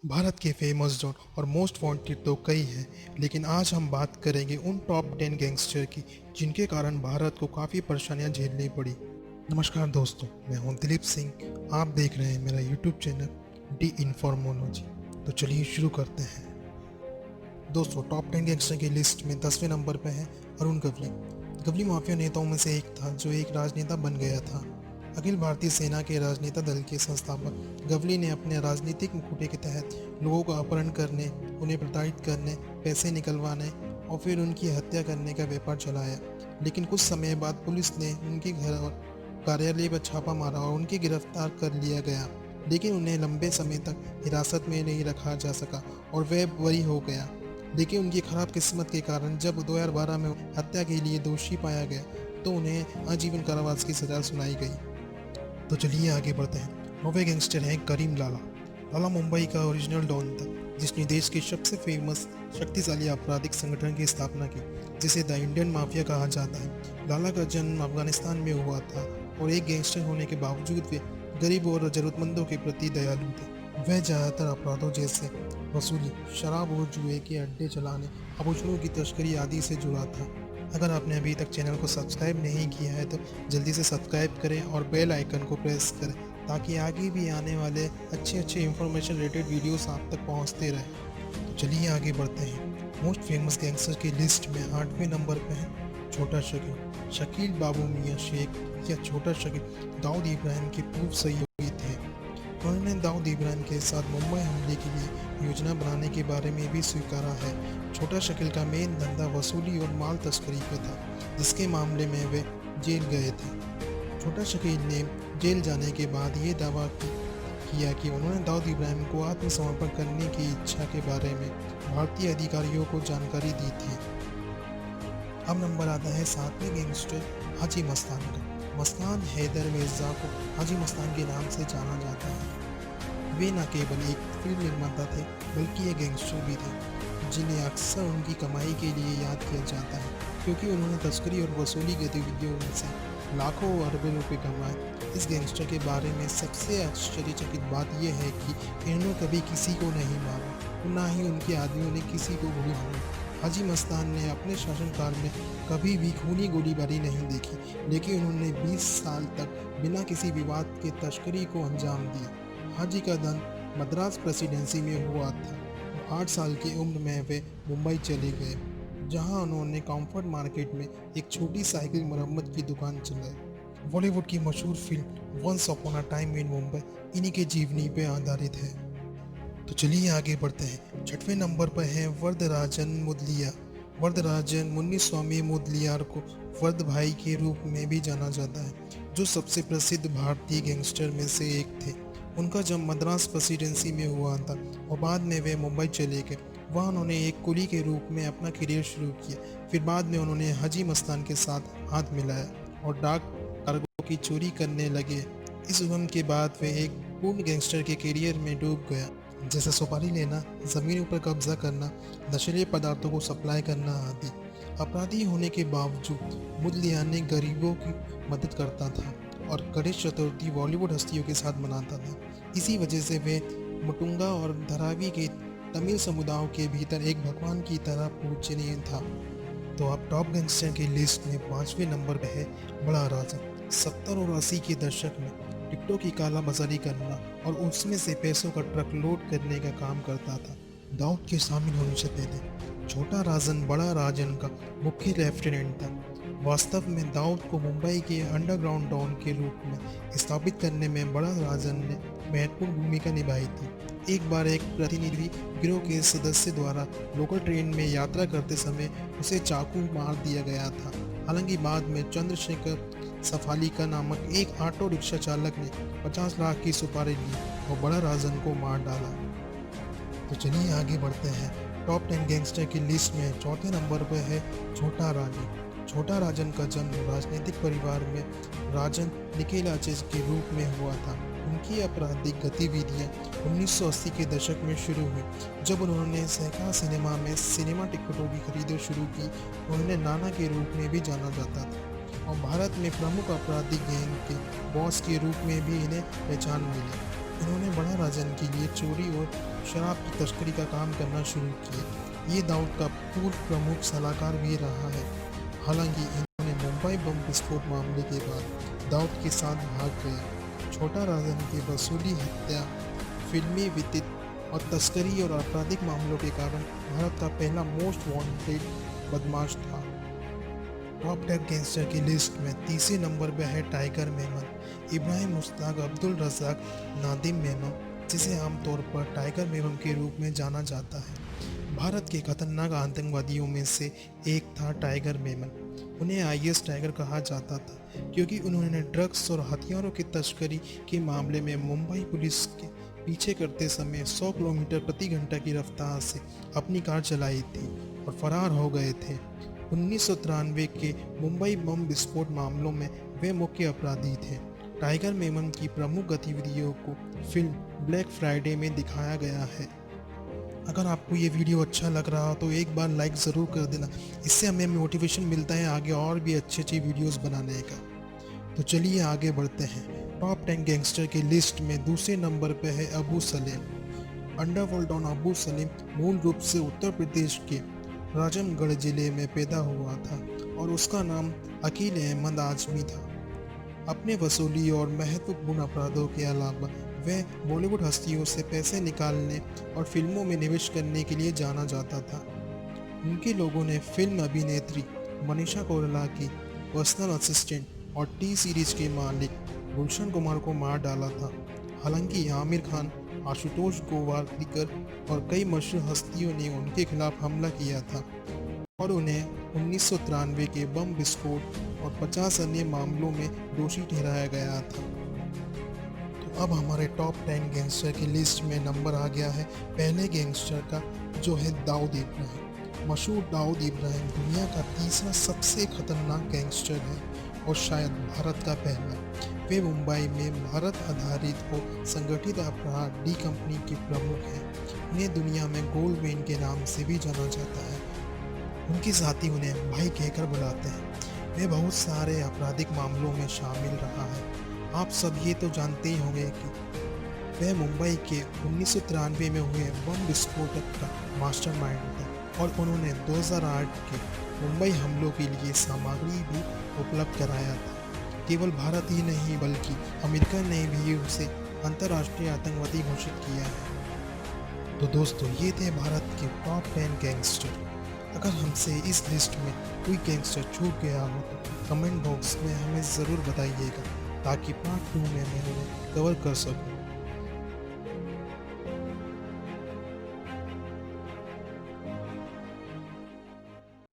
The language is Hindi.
भारत के फेमस जोन और मोस्ट वांटेड तो कई हैं, लेकिन आज हम बात करेंगे उन टॉप 10 गैंगस्टर की जिनके कारण भारत को काफ़ी परेशानियां झेलनी पड़ी। नमस्कार दोस्तों, मैं हूं दिलीप सिंह। आप देख रहे हैं मेरा यूट्यूब चैनल डी इन्फॉर्मोलॉजी। तो चलिए शुरू करते हैं। दोस्तों, टॉप 10 गैंगस्टर की लिस्ट में 10वें नंबर पर है अरुण गवली। गवली माफिया नेताओं में से एक था जो एक राजनेता बन गया था। अखिल भारतीय सेना के राजनेता दल के संस्थापक गवली ने अपने राजनीतिक मुखौटे के तहत लोगों का अपहरण करने, उन्हें प्रताड़ित करने, पैसे निकलवाने और फिर उनकी हत्या करने का व्यापार चलाया। लेकिन कुछ समय बाद पुलिस ने उनके घर और कार्यालय पर छापा मारा और उनकी गिरफ्तार कर लिया गया। लेकिन उन्हें लंबे समय तक हिरासत में नहीं रखा जा सका और वह बरी हो गया। लेकिन उनकी खराब किस्मत के कारण जब 2012 में हत्या के लिए दोषी पाया गया तो उन्हें आजीवन कारावास की सजा सुनाई गई। तो चलिए आगे बढ़ते हैं। नौवे गैंगस्टर हैं करीम लाला। लाला मुंबई का ओरिजिनल डॉन था जिसने देश के सबसे फेमस शक्तिशाली आपराधिक संगठन की स्थापना की, जिसे द इंडियन माफिया कहा जाता है। लाला का जन्म अफगानिस्तान में हुआ था और एक गैंगस्टर होने के बावजूद वे गरीब और जरूरतमंदों के प्रति दयालु थे। वह ज़्यादातर अपराधों जैसे वसूली, शराब और जुए के अड्डे चलाने, आभूषणों की तस्करी आदि से जुड़ा था। अगर आपने अभी तक चैनल को सब्सक्राइब नहीं किया है तो जल्दी से सब्सक्राइब करें और बेल आइकन को प्रेस करें ताकि आगे भी आने वाले अच्छे इंफॉर्मेशन रिलेटेड वीडियोस आप तक पहुंचते रहें। तो चलिए आगे बढ़ते हैं। मोस्ट फेमस गैंगस्टर की लिस्ट में 8वें नंबर पर है छोटा शकील। शकील बाबू मियां शेख या छोटा शकील दाऊद इब्राहिम के पूर्व सहयोगी थे। उन्होंने दाऊद इब्राहिम के साथ मुंबई हमले के लिए योजना बनाने के बारे में भी स्वीकारा है। छोटा शकील का मेन धंधा वसूली और माल तस्करी का था, जिसके मामले में वे जेल गए थे। छोटा शकील ने जेल जाने के बाद ये दावा किया कि उन्होंने दाऊद इब्राहिम को आत्मसमर्पण करने की इच्छा के बारे में भारतीय अधिकारियों को जानकारी दी थी। अब नंबर आता है 7वें गैंगस्टर हाजी मस्तान का। मस्तान हैदर मिर्जा को हाजी मस्तान के नाम से जाना जाता है। वे न केवल एक फिल्म निर्माता थे बल्कि एक गैंगस्टर भी थे, जिन्हें अक्सर उनकी कमाई के लिए याद किया जाता है क्योंकि उन्होंने तस्करी और वसूली गतिविधियों में से लाखों और अरबों रुपए कमाए। इस गैंगस्टर के बारे में सबसे आश्चर्यचकित बात यह है कि इन्होंने कभी किसी को नहीं मारा और ना ही उनके आदमियों ने किसी को गोली मारी। हाजी मस्तान ने अपने शासनकाल में कभी भी खूनी गोलीबारी नहीं देखी, लेकिन उन्होंने 20 साल तक बिना किसी विवाद के तस्करी को अंजाम दिया। हाजी का जन्म मद्रास प्रेसिडेंसी में हुआ था। 8 साल की उम्र में वे मुंबई चले गए, जहां उन्होंने कॉम्फर्ट मार्केट में एक छोटी साइकिल मरम्मत की दुकान चलाई। बॉलीवुड की मशहूर film once upon a time in Mumbai इन्हीं के जीवनी पर आधारित है। तो चलिए आगे बढ़ते हैं। 6वें नंबर पर है वरदराजन मुदलियार। वरदराजन मुन्नीस्वामी मुदलियार को वर्द भाई के रूप में भी जाना जाता है, जो सबसे प्रसिद्ध भारतीय गैंगस्टर में से एक थे। उनका जन्म मद्रास प्रेसिडेंसी में हुआ था और बाद में वे मुंबई चले गए। वहाँ उन्होंने एक कुली के रूप में अपना करियर शुरू किया। फिर बाद में उन्होंने हाजी मस्तान के साथ हाथ मिलाया और डाक कार्गो की चोरी करने लगे। इस उम्र के बाद वे एक पूर्ण गैंगस्टर के करियर में डूब गया, जैसे सुपारी लेना, जमीन पर कब्जा करना, नशीले पदार्थों को सप्लाई करना आदि। अपराधी होने के बावजूद मुदलियार ने गरीबों की मदद करता था और गणेश चतुर्थी बॉलीवुड हस्तियों के साथ मनाता था। इसी वजह से वे मुटुंगा और धरावी के तमिल समुदायों के भीतर एक भगवान की तरह पूजनीय था। तो अब टॉप गैंगस्टर की लिस्ट में 5वें नंबर पर है बड़ा राजा। 70 और 80 के दशक में टिकटों की काला बाजारी करना और उसमें से पैसों का ट्रक लोड करने का काम करता था। दाऊद के शामिल होने से पहले छोटा राजन बड़ा राजन का मुख्य लेफ्टिनेंट था। वास्तव में दाऊद को मुंबई के अंडरग्राउंड डॉन के रूप में स्थापित करने में बड़ा राजन ने महत्वपूर्ण भूमिका निभाई थी। एक बार एक प्रतिनिधि गिरोह के सदस्य द्वारा लोकल ट्रेन में यात्रा करते समय उसे चाकू मार दिया गया था। हालांकि बाद में चंद्रशेखर सफालिका नामक एक ऑटो रिक्शा चालक ने 50 लाख की सुपारी ली और बड़ा राजन को मार डाला। तो चलिए आगे बढ़ते हैं। टॉप 10 गैंगस्टर की लिस्ट में 4थे नंबर पर है छोटा राजन। छोटा राजन का जन्म राजनीतिक परिवार में राजन निकेलाचेज के रूप में हुआ था। उनकी आपराधिक गतिविधियां 1980 के दशक में शुरू हुई, जब उन्होंने सहकार सिनेमा में सिनेमा टिकटों की खरीद शुरू की। उन्हें नाना के रूप में भी जाना जाता था और भारत में प्रमुख आपराधिक गैंग के बॉस के रूप में भी इन्हें पहचान मिली। इन्होंने बड़ा राजन के लिए चोरी और शराब की तस्करी का काम करना शुरू किया। ये दाऊद का पूर्व प्रमुख सलाहकार भी रहा है। हालांकि इन्होंने मुंबई बम विस्फोट मामले के बाद दाऊद के साथ भाग गए। छोटा राजन की वसूली, हत्या, फिल्मी वित्त और तस्करी और आपराधिक मामलों के कारण भारत का पहला मोस्ट वांटेड बदमाश था। टॉप 10 गैंगस्टर की लिस्ट में तीसरे नंबर पर है टाइगर मेमन। इब्राहिम मुश्ताक अब्दुल रज़ाक नादिम मेमन, जिसे आमतौर पर टाइगर मेमन के रूप में जाना जाता है, भारत के खतरनाक आतंकवादियों में से एक था। टाइगर मेमन, उन्हें आईएस टाइगर कहा जाता था क्योंकि उन्होंने ड्रग्स और हथियारों की तस्करी के मामले में मुंबई पुलिस के पीछे करते समय 100 किलोमीटर प्रति घंटा की रफ्तार से अपनी कार चलाई थी और फरार हो गए थे। 1993 के मुंबई बम विस्फोट मामलों में वे मुख्य अपराधी थे। टाइगर मेमन की प्रमुख गतिविधियों को फिल्म ब्लैक फ्राइडे में दिखाया गया है। अगर आपको ये वीडियो अच्छा लग रहा हो तो एक बार लाइक ज़रूर कर देना, इससे हमें मोटिवेशन मिलता है आगे और भी अच्छी अच्छी वीडियोस बनाने का। तो चलिए आगे बढ़ते हैं। टॉप 10 गैंगस्टर की लिस्ट में दूसरे नंबर पर है अबू सलेम। अंडरवर्ल्ड डॉन अबू सलीम मूल रूप से उत्तर प्रदेश के राजमगढ़ जिले में पैदा हुआ था और उसका नाम अकील अहमद आजमी था। अपने वसूली और महत्वपूर्ण अपराधों के अलावा वह बॉलीवुड हस्तियों से पैसे निकालने और फिल्मों में निवेश करने के लिए जाना जाता था। उनके लोगों ने फिल्म अभिनेत्री मनीषा कोइराला की पर्सनल असिस्टेंट और टी सीरीज के मालिक गुलशन कुमार को मार डाला था। हालांकि आमिर खान, आशुतोष गोवारिकर और कई मशहूर हस्तियों ने उनके खिलाफ हमला किया था और उन्हें 1993 के बम विस्फोट और 50 अन्य मामलों में दोषी ठहराया गया था। तो अब हमारे टॉप 10 गैंगस्टर की लिस्ट में नंबर आ गया है पहले गैंगस्टर का, जो है दाऊद इब्राहिम। मशहूर दाऊद इब्राहिम दुनिया का तीसरा सबसे खतरनाक गैंगस्टर है और शायद भारत का पहला। वे मुंबई में भारत आधारित और संगठित अपराध डी कंपनी के प्रमुख हैं। उन्हें दुनिया में गोल्ड मेन के नाम से भी जाना जाता है। उनके साथी उन्हें भाई कहकर बुलाते हैं। वे बहुत सारे आपराधिक मामलों में शामिल रहा है। आप सब ये तो जानते ही होंगे कि वह मुंबई के 1993 में हुए बम विस्फोट का मास्टरमाइंड था और उन्होंने 2008 के मुंबई हमलों के लिए सामग्री भी उपलब्ध कराया था। केवल भारत ही नहीं बल्कि अमेरिका ने भी उसे अंतर्राष्ट्रीय आतंकवादी घोषित किया है। तो दोस्तों, ये थे भारत के टॉप 10 गैंगस्टर। अगर हमसे इस लिस्ट में कोई गैंगस्टर छूट गया हो तो कमेंट बॉक्स में हमें ज़रूर बताइएगा ताकि पार्ट 2 में मैं उन्हें कवर कर सकूं।